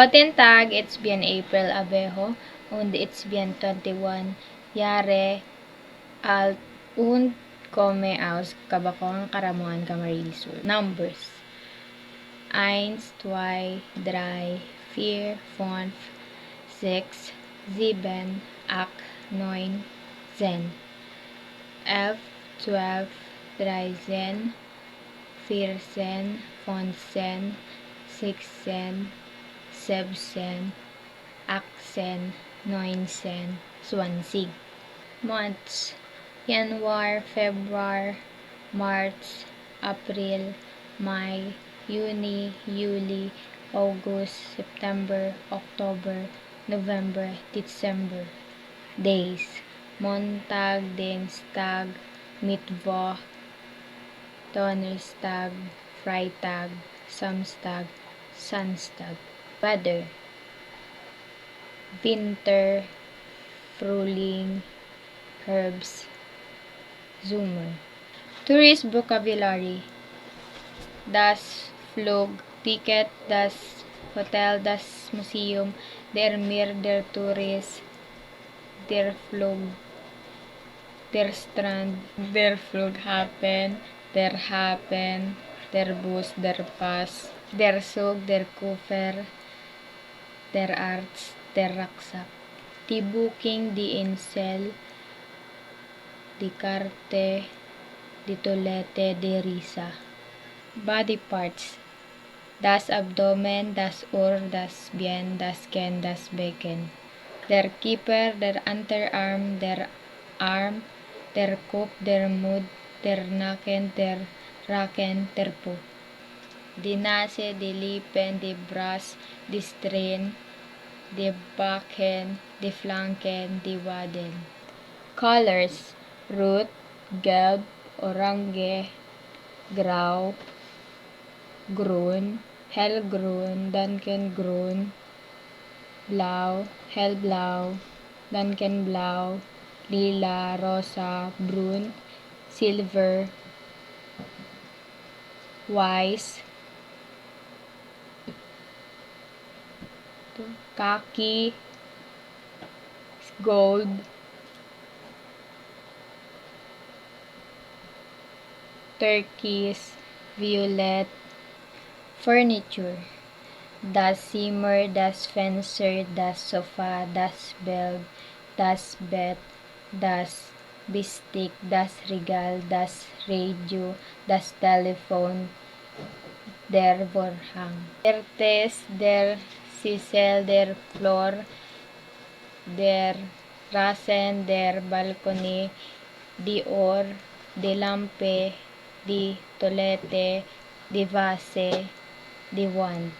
Guten Tag, it's bien April Abejo und it's bien 21 Jahre alt und komme aus Kabakong, Karamuan, Camarines Sur. Numbers 1, 2, 3, 4, 5, 6, 7, 8, 9, 10, 11, 12, 13, 14, 15, 16, 17, 18, 19, 20. Months: January, February, March, April, May, Juni, July, August, September, October, November, December. Days: Montag, Dienstag, Mittwoch, Donnerstag, Freitag, Samstag, Sonntag. Weather: Winter, Frühling, Herbst, Sommer. Tourist vocabulary: das Flugticket, das Hotel, das Museum, der Meer, der Tourist, der Flug, der Strand, der Flughafen, der Hafen, der Bus, der Pass, der Zug, der Koffer, der Arzt, der Rucksack. Die Booking, die Insel, die Karte, die Toilette, die Risa. Body parts: das Abdomen, das Ohr, das Bein, das Kinn, das Becken. Der Kiefer, der Unterarm, der Arm, der Kopf, der Mund, der Nacken, der Rachen, der Po. Die Nase, die Lippen, die Brust, die Stirn, die Backen, die Flanken, die Waden. Colors: Rot, Gelb, Orange, Grau, Grün, Hellgrün, Dunkelgrün, Blau, Hellblau, Dunkelblau, Lila, Rosa, Brun, Silver, Weiß, Khaki, Gold, Turquoise, Violet. Furniture: das Zimmer, das Fenster, das Sofa, das Bild, das Bett, das Besteck, das Regal, das Radio, das Telefon, der Vorhang. Der Tisch, der Sessel, der Floor, der Rasen, der Balkone, die Uhr, die Lampe, die Toilette, die Vase, die Wand.